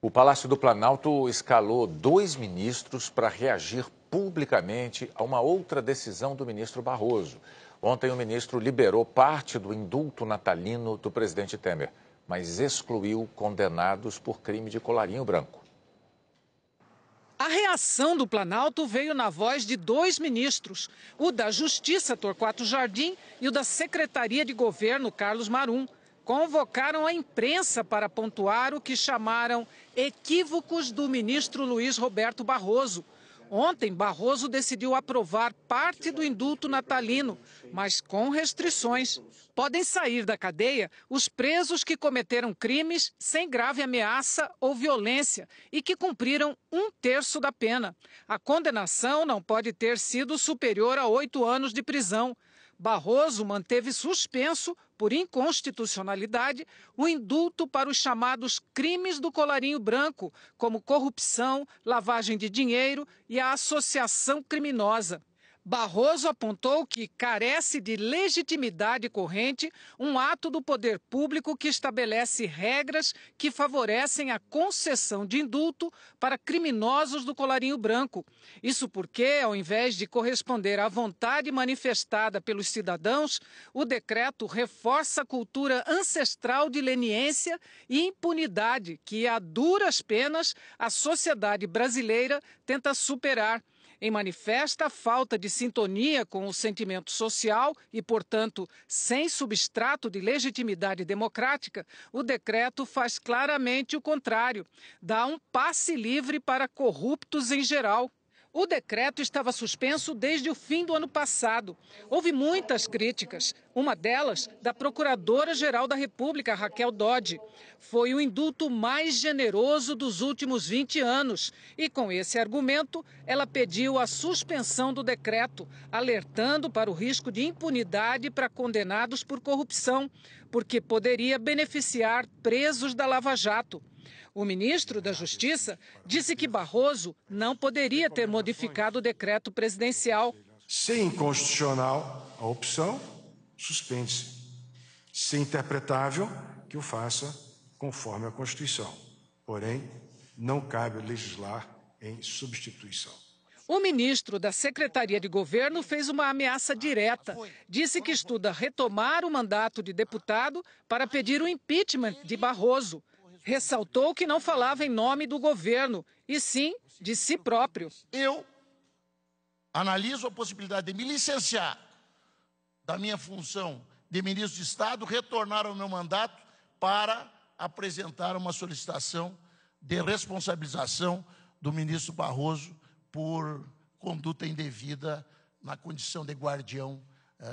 O Palácio do Planalto escalou 2 ministros para reagir publicamente a uma outra decisão do ministro Barroso. Ontem, o ministro liberou parte do indulto natalino do presidente Temer, mas excluiu condenados por crime de colarinho branco. A reação do Planalto veio na voz de 2 ministros, o da Justiça, Torquato Jardim, e o da Secretaria de Governo, Carlos Marum. Convocaram a imprensa para pontuar o que chamaram equívocos do ministro Luiz Roberto Barroso. Ontem, Barroso decidiu aprovar parte do indulto natalino, mas com restrições. Podem sair da cadeia os presos que cometeram crimes sem grave ameaça ou violência e que cumpriram 1/3 da pena. A condenação não pode ter sido superior a 8 anos de prisão. Barroso manteve suspenso, por inconstitucionalidade, o indulto para os chamados crimes do colarinho branco, como corrupção, lavagem de dinheiro e a associação criminosa. Barroso apontou que carece de legitimidade corrente um ato do poder público que estabelece regras que favorecem a concessão de indulto para criminosos do colarinho branco. Isso porque, ao invés de corresponder à vontade manifestada pelos cidadãos, o decreto reforça a cultura ancestral de leniência e impunidade que, a duras penas, a sociedade brasileira tenta superar. Em manifesta falta de sintonia com o sentimento social e, portanto, sem substrato de legitimidade democrática, o decreto faz claramente o contrário, dá um passe livre para corruptos em geral. O decreto estava suspenso desde o fim do ano passado. Houve muitas críticas, uma delas da Procuradora-Geral da República, Raquel Dodge. Foi o indulto mais generoso dos últimos 20 anos e, com esse argumento, ela pediu a suspensão do decreto, alertando para o risco de impunidade para condenados por corrupção, porque poderia beneficiar presos da Lava Jato. O ministro da Justiça disse que Barroso não poderia ter modificado o decreto presidencial. Se inconstitucional a opção, suspende-se. Se interpretável, que o faça conforme a Constituição. Porém, não cabe legislar em substituição. O ministro da Secretaria de Governo fez uma ameaça direta. Disse que estuda retomar o mandato de deputado para pedir o impeachment de Barroso. Ressaltou que não falava em nome do governo, e sim de si próprio. Eu analiso a possibilidade de me licenciar da minha função de ministro de Estado, retornar ao meu mandato para apresentar uma solicitação de responsabilização do ministro Barroso por conduta indevida na condição de guardião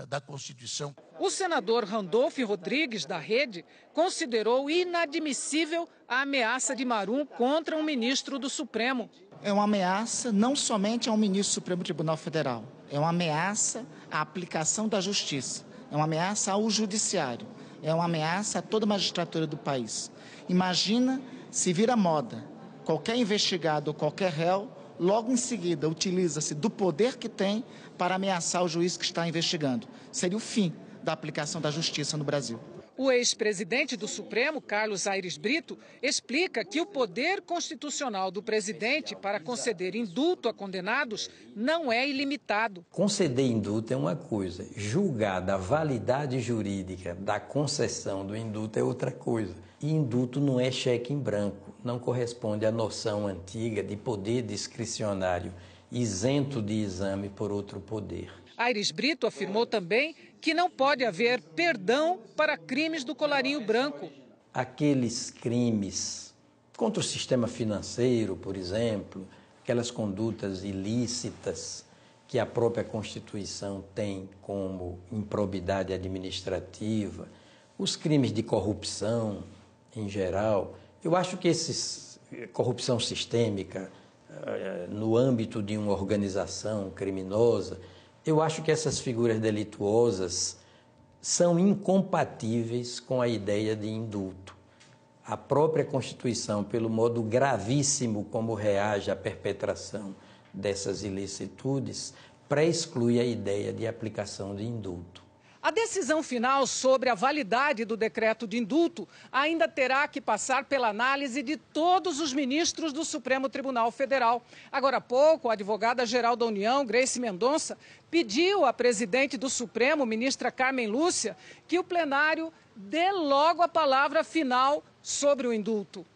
da Constituição. O senador Randolph Rodrigues, da Rede, considerou inadmissível a ameaça de Marum contra um ministro do Supremo. É uma ameaça não somente ao ministro do Supremo Tribunal Federal, é uma ameaça à aplicação da justiça, é uma ameaça ao judiciário, é uma ameaça a toda a magistratura do país. Imagina se vira moda, qualquer investigado ou qualquer réu, logo em seguida utiliza-se do poder que tem para ameaçar o juiz que está investigando. Seria o fim da aplicação da justiça no Brasil. O ex-presidente do Supremo, Carlos Aires Brito, explica que o poder constitucional do presidente para conceder indulto a condenados não é ilimitado. Conceder indulto é uma coisa, julgar da validade jurídica da concessão do indulto é outra coisa. E indulto não é cheque em branco, não corresponde à noção antiga de poder discricionário isento de exame por outro poder. Aires Brito afirmou também que não pode haver perdão para crimes do colarinho branco. Aqueles crimes contra o sistema financeiro, por exemplo, aquelas condutas ilícitas que a própria Constituição tem como improbidade administrativa, os crimes de corrupção em geral, eu acho que corrupção sistêmica no âmbito de uma organização criminosa, eu acho que essas figuras delituosas são incompatíveis com a ideia de indulto. A própria Constituição, pelo modo gravíssimo como reage à perpetração dessas ilicitudes, pré-exclui a ideia de aplicação de indulto. A decisão final sobre a validade do decreto de indulto ainda terá que passar pela análise de todos os ministros do Supremo Tribunal Federal. Agora há pouco, a advogada-geral da União, Grace Mendonça, pediu à presidente do Supremo, ministra Carmen Lúcia, que o plenário dê logo a palavra final sobre o indulto.